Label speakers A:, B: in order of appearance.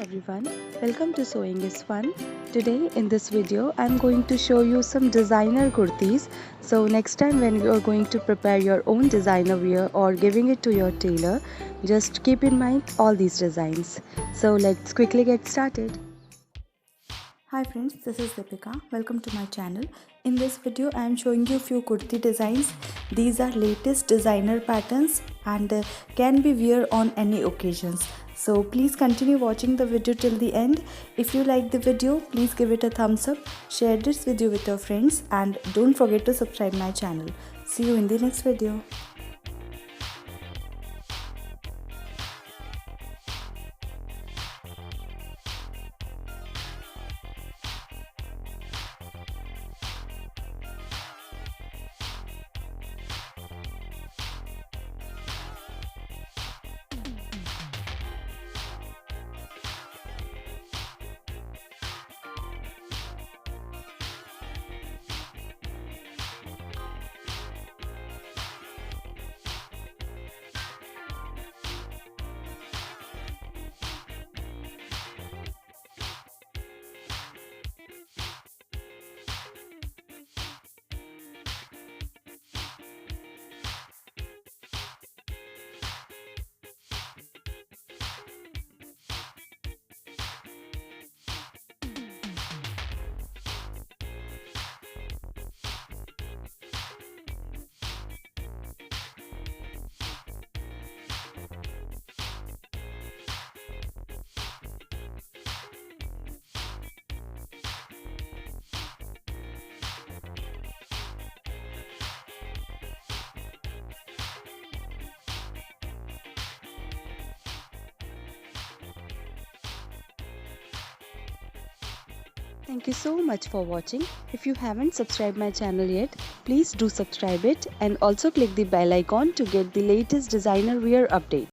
A: everyone, welcome to Sewing is Fun. Today in this video I'm going to show you some designer kurtis. So next time when you are going to prepare your own designer wear or giving it to your tailor, just keep in mind all these designs. So let's quickly get started.
B: Hi friends, this is Deepika. Welcome to my channel. In this video I am showing you few kurti designs. These are latest designer patterns and can be wear on any occasions. So please continue watching the video till the end. If you like the video, please give it a thumbs up, share this video with your friends and don't forget to subscribe my channel. See you in the next video.
A: Thank you so much for watching. If you haven't subscribed my channel yet, please do subscribe it and also click the bell icon to get the latest designer wear update.